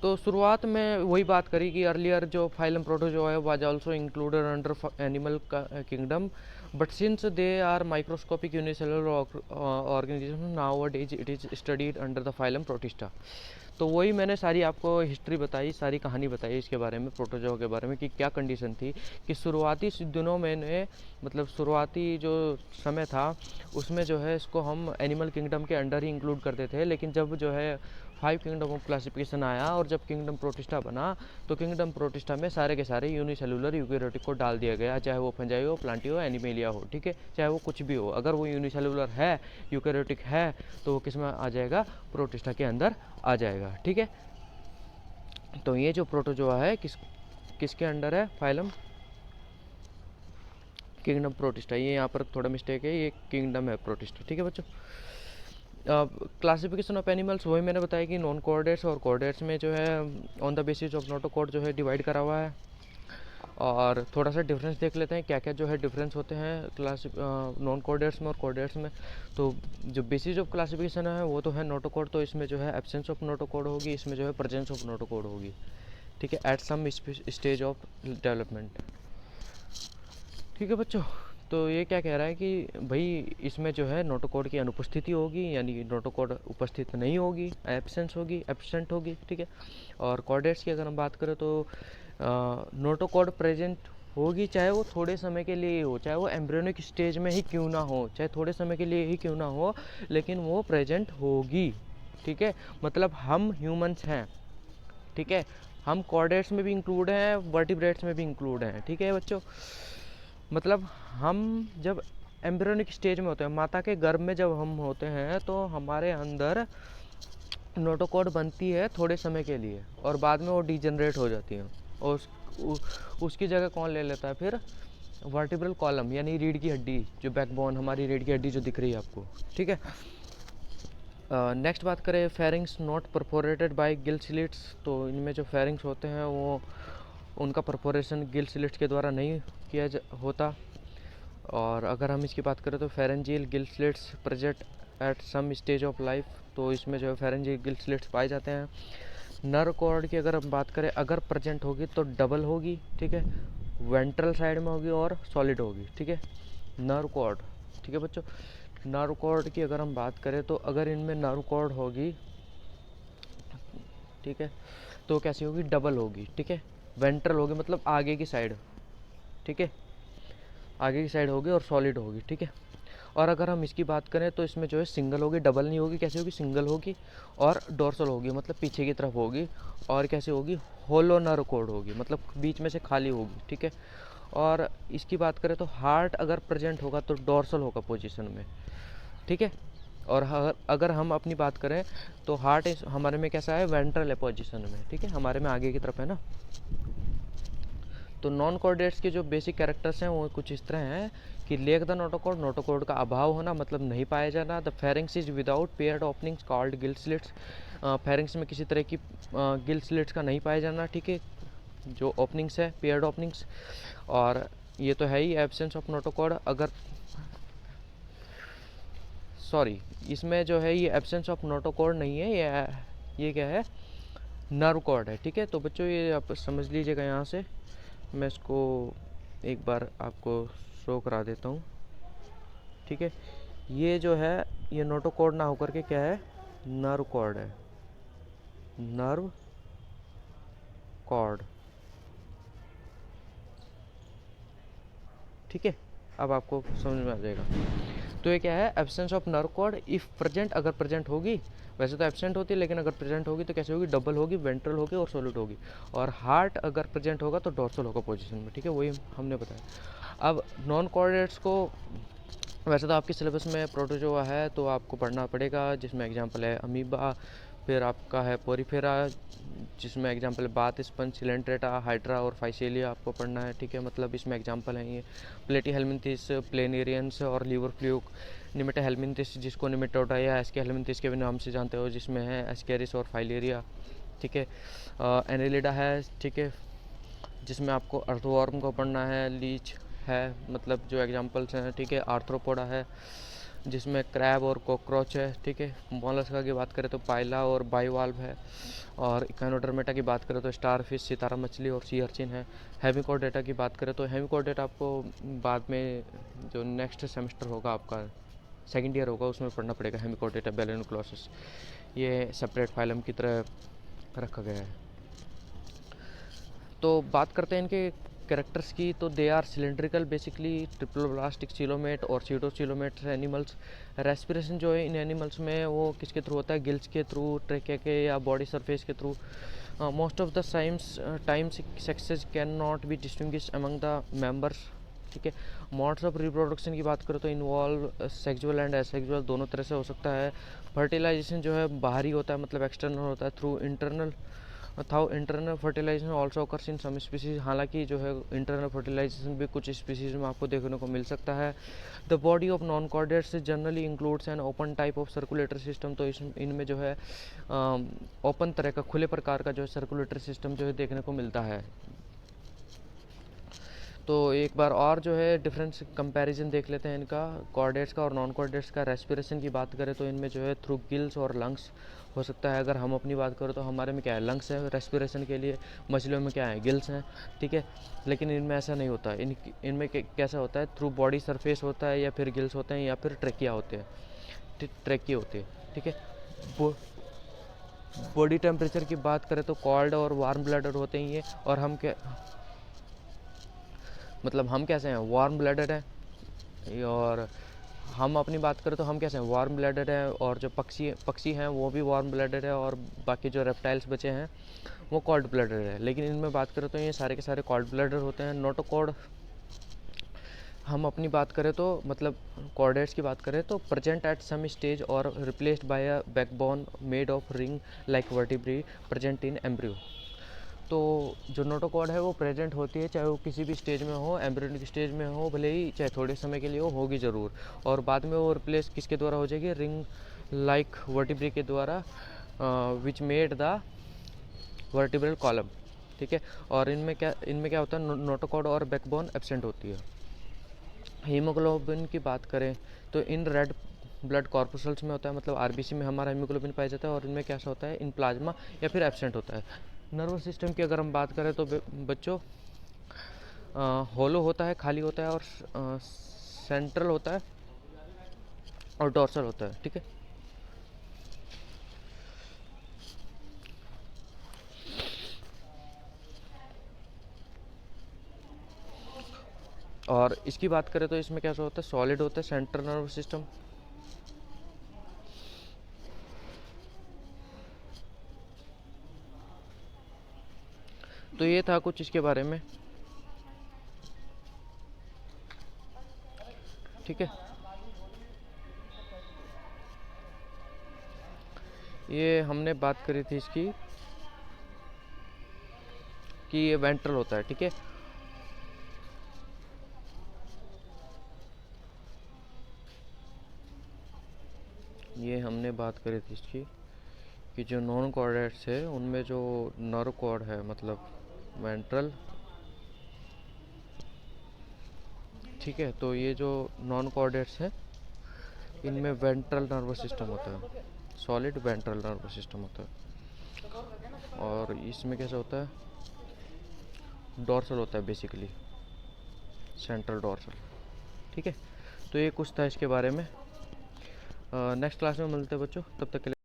तो शुरुआत में वही बात करी कि अर्लियर जो फाइलम प्रोटोजोआ है was also included under animal kingdom, but since they are microscopic unicellular organism nowadays it is studied under the phylum protista. तो वही मैंने सारी आपको हिस्ट्री बताई, सारी कहानी बताई इसके बारे में, प्रोटोजोआ के बारे में कि क्या कंडीशन थी कि शुरुआती दिनों में मतलब शुरुआती जो समय था उसमें जो है इसको हम एनिमल किंगडम के अंडर ही इंक्लूड करते थे, लेकिन जब जो है 5 किंगडम ऑफ क्लासिफिकेशन आया और जब किंगडम प्रोटिस्टा बना तो किंगडम प्रोटिस्टा में सारे के सारे यूनिसेलुलर यूकेरियोटिक को डाल दिया गया, चाहे वो फंजाई हो, प्लांटी हो, एनिमेलिया हो, ठीक है, चाहे वो कुछ भी हो, अगर वो यूनिसेलुलर है, यूकेरियोटिक है, तो वो किस में आ जाएगा, प्रोटिस्टा के अंदर आ जाएगा, ठीक है। तो ये जो प्रोटोजोआ है किसके अंडर है, फाइलम किंगडम प्रोटिस्टा, ये यहाँ पर थोड़ा मिस्टेक है, ये किंगडम है प्रोटिस्टा, ठीक है बच्चों। क्लासिफिकेशन ऑफ एनिमल्स वही मैंने बताया कि नॉन कोऑर्डिनेट्स और कोऑर्डिनेट्स में जो है on the basis of notochord जो है डिवाइड करा हुआ है। और थोड़ा सा डिफरेंस देख लेते हैं क्या क्या जो है डिफरेंस होते हैं क्लास नॉन कोऑर्डिनेट्स में और कोऑर्डिनेट्स में। तो जो बेसिस ऑफ क्लासिफिकेशन है वो तो है नोटोकॉर्ड, तो इसमें जो है एब्सेंस ऑफ नोटोकॉर्ड होगी, इसमें जो है प्रेजेंस ऑफ नोटोकॉर्ड होगी, ठीक है, at some stage of development, ठीक है बच्चों। तो ये क्या कह रहा है कि भाई इसमें जो है नोटोकॉर्ड की अनुपस्थिति होगी, यानी नोटोकॉर्ड उपस्थित नहीं होगी, एब्सेंस होगी, एब्सेंट होगी, ठीक है। और कोऑर्डिनेट्स की अगर हम बात करें तो नोटोकॉर्ड प्रेजेंट होगी, चाहे वो थोड़े समय के लिए हो, चाहे वो एम्ब्रियोनिक स्टेज में ही क्यों ना हो, चाहे थोड़े समय के लिए ही क्यों ना हो, लेकिन वो प्रेजेंट होगी, ठीक है। मतलब हम ह्यूमंस हैं, ठीक है, हम कोऑर्डिनेट्स में भी इंक्लूड हैं, वर्टिब्रेट्स में भी इंक्लूड हैं, ठीक है बच्चों। मतलब हम जब एम्ब्रियोनिक स्टेज में होते हैं, माता के गर्भ में जब हम होते हैं, तो हमारे अंदर नोटोकॉर्ड बनती है थोड़े समय के लिए और बाद में वो डिजेनरेट हो जाती है, और उसकी जगह कौन ले लेता है फिर, वर्टिब्रल कॉलम, यानी रीढ़ की हड्डी, जो बैकबोन हमारी रीढ़ की हड्डी जो दिख रही है आपको, ठीक है। नेक्स्ट बात करें pharynx not perforated bye gill slits, तो इनमें जो फेरिंग्स होते हैं वो उनका परफोरेशन गिल स्लिट्स के द्वारा नहीं किया होता। और अगर हम इसकी बात करें तो pharyngeal gill slits present at some stage of life, तो इसमें जो है फेरेंजियल गिल स्लिट्स पाए जाते हैं। नर्व कॉर्ड की अगर हम बात करें, अगर प्रेजेंट होगी तो डबल होगी, ठीक है, वेंट्रल साइड में होगी और सॉलिड होगी, ठीक है, नर्व कॉर्ड, ठीक है बच्चों। नर्व कॉर्ड की अगर हम बात करें तो अगर इनमें नर्व कॉर्ड होगी, ठीक है, तो कैसी होगी, डबल होगी, ठीक है, वेंट्रल होगी मतलब आगे की साइड, ठीक है, आगे की साइड होगी और सॉलिड होगी, ठीक है। और अगर हम इसकी बात करें तो इसमें जो है सिंगल होगी, डबल नहीं होगी, कैसे होगी, सिंगल होगी और डोर्सल होगी, मतलब पीछे की तरफ होगी, और कैसे होगी, होलो नर्व कॉर्ड होगी, मतलब बीच में से खाली होगी, ठीक है। और इसकी बात करें तो हार्ट अगर प्रेजेंट होगा तो डोर्सल होगा पोजीशन में, ठीक है। और अगर हम अपनी बात करें तो हार्ट हमारे में कैसा है, वेंट्रल है पोजीशन में, ठीक है, हमारे में आगे की तरफ है ना। तो नॉन कोऑर्डिनेट्स के जो बेसिक कैरेक्टर्स हैं वो कुछ इस तरह हैं कि लेक द नोटोकॉर्ड, नोटोकॉर्ड का अभाव होना मतलब नहीं पाया जाना। The pharynx is without paired openings called gill slits, pharynx में किसी तरह की गिल स्लिट्स का नहीं पाया जाना, ठीक है, जो ओपनिंग्स है पेयर्ड ओपनिंग्स। और ये तो है ही एब्सेंस ऑफ नोटोकॉर्ड, अगर सॉरी इसमें जो है ये एब्सेंस ऑफ नोटोकॉर्ड नहीं है, ये क्या है, नर्व कॉर्ड है, ठीक है। तो बच्चों ये आप समझ लीजिएगा, यहाँ से मैं इसको एक बार आपको शो करा देता हूँ, ठीक है। ये जो है ये नोटोकॉर्ड ना होकर के क्या है, नर्व कॉर्ड है, नर्व कॉर्ड, ठीक है। अब आपको समझ में आ जाएगा। तो ये क्या है, absence of nerve cord if present, अगर प्रेजेंट होगी, वैसे तो एब्सेंट होती है लेकिन अगर प्रेजेंट होगी तो कैसे होगी, डबल होगी, वेंट्रल होगी और सॉलिड होगी। और हार्ट अगर प्रेजेंट होगा तो डोर्सल होगा पोजीशन में, ठीक है, वही हमने बताया। अब नॉन कोऑर्डिनेट्स को वैसे तो आपके सिलेबस में प्रोटोजोआ है तो आपको पढ़ना पड़ेगा, जिसमें एग्जांपल है अमीबा, फिर आपका है पोरीफेरा, जिसमें एग्जांपल है बाथ स्पंज, सिलेंट्रेटा, हाइड्रा और फाइसेलिया आपको पढ़ना है, ठीक है। मतलब इसमें एग्जांपल हैं ये प्लेटी हेलमिंथिस, प्लेनेरियंस और लीवर फ्लूक, निमेटा हेलमिंथिस जिसको निमेटोडा या एस्के हेलमिंथिस के भी नाम से जानते हो, जिसमें है एस्केरिस और फाइलेरिया, ठीक है। एनेलिडा है, ठीक है, जिसमें आपको अर्थवॉर्म को पढ़ना है, लीच है, मतलब जो एग्जांपल्स हैं, ठीक है, आर्थ्रोपोडा है, जिसमें क्रैब और कॉकरोच है, ठीक है। मोलस्का की बात करें तो पाइला और बाइवाल्व है। और इकानोडर्मेटा की बात करें तो स्टारफिश, सितारा मछली और सी अर्चिन है। हेमिकोडेटा की बात करें तो हेमिकोडेटा आपको बाद में जो नेक्स्ट सेमेस्टर होगा आपका सेकेंड ईयर होगा उसमें पढ़ना पड़ेगा। हेमिकोडेटा बेलेनोक्लोसिस ये सेपरेट फाइलम की तरह रखा गया है। तो बात करते हैं इनके कैरेक्टर्स की, तो they are cylindrical basically triploblastic coelomate और सीडोसीलोमेट एनिमल्स। रेस्पिरेशन जो है इन एनिमल्स में वो किसके थ्रू होता है, गिल्स के थ्रू, ट्रेके के या बॉडी सरफेस के through. Most of the times sexes can not be distinguish among the members, ठीक है। मोड्स ऑफ रिप्रोडक्शन की बात करें तो इन्वॉल्व सेक्सुअल एंड एसेक्सुअल दोनों तरह से हो सकता है। फर्टिलाइजेशन जो है बाहरी होता है, मतलब एक्सटर्नल होता है, through internal fertilization also occurs in some species. हालांकि जो है इंटरनल फर्टिलाइजेशन भी कुछ स्पीसीज में आपको देखने को मिल सकता है। The body of non chordates generally includes an open type of circulatory system. तो इनमें जो है ओपन तरह का, खुले प्रकार का जो है सर्कुलेटरी सिस्टम जो है देखने को मिलता है। तो एक बार और जो है डिफरेंस कंपैरिजन देख लेते हैं इनका, कॉर्डेट्स का और नॉन कॉर्डेट्स का। रेस्पिरेशन की बात करें तो इनमें जो है थ्रू गिल्स और लंग्स हो सकता है। अगर हम अपनी बात करें तो हमारे में क्या है, लंग्स है रेस्पिरेशन के लिए, मछलियों में क्या है, गिल्स हैं, ठीक है। लेकिन इनमें ऐसा नहीं होता। इनमें कैसा होता है, थ्रू बॉडी सरफेस होता है या फिर गिल्स होते हैं या फिर ट्रेकिया होते हैं, ट्रेकी होती है, ठीक है। बॉडी टेम्परेचर की बात करें तो कॉल्ड और वार्म ब्लडर होते हैं ये। और हम क्या, मतलब हम कैसे हैं, वार्म ब्लडेड है। और हम अपनी बात करें तो हम कैसे हैं, वार्म ब्लडेड है। और जो पक्षी हैं वो भी वार्म ब्लडेड है। और बाकी जो रेप्टाइल्स बचे हैं वो कोल्ड ब्लडेड है। लेकिन इनमें बात करें तो ये सारे के सारे कोल्ड ब्लडेड होते हैं। नोटोकॉर्ड हम अपनी बात करें तो मतलब कॉर्डेट्स की बात करें तो प्रेजेंट एट सम स्टेज और replaced by a backbone made of ring like vertebrae present in embryo. तो जो नोटोकॉर्ड है वो प्रेजेंट होती है, चाहे वो किसी भी स्टेज में हो, एम्ब्रियोनिक स्टेज में हो, भले ही चाहे थोड़े समय के लिए हो, होगी ज़रूर। और बाद में वो रिप्लेस किसके द्वारा हो जाएगी, रिंग लाइक वर्टिब्री के द्वारा, which made the vertebral column, ठीक है। और इनमें क्या होता है, नोटोकॉर्ड और बैकबोन एब्सेंट होती है। हीमोग्लोबिन की बात करें तो इन रेड ब्लड कॉर्पसल्स में होता है, मतलब आरबीसी में हमारा हीमोग्लोबिन पाया जाता है। और इनमें कैसा होता है, इन प्लाज्मा या फिर एब्सेंट होता है। नर्वस सिस्टम की अगर हम बात करें तो बच्चों होलो होता है, खाली होता है, और सेंट्रल होता है और डोर्सल होता है, ठीक है। और इसकी बात करें तो इसमें कैसा होता है, सॉलिड होता है सेंट्रल नर्वस सिस्टम। तो ये था कुछ इसके बारे में, ठीक है। ये हमने बात करी थी इसकी कि ये वेंट्रल होता है, ठीक है। ये हमने बात करी थी इसकी कि जो नॉन कॉर्डेट्स है उनमें जो नर्व कॉर्ड है मतलब वेंट्रल, ठीक है। तो ये जो नॉन कॉर्डेट्स है इनमें वेंट्रल नर्वस सिस्टम होता है, सॉलिड वेंट्रल नर्वस सिस्टम होता है। और इसमें कैसा होता है, डॉर्सल होता है बेसिकली, सेंट्रल डॉर्सल, ठीक है। तो ये कुछ था इसके बारे में। नेक्स्ट क्लास में मिलते हैं बच्चों, तब तक के लिए।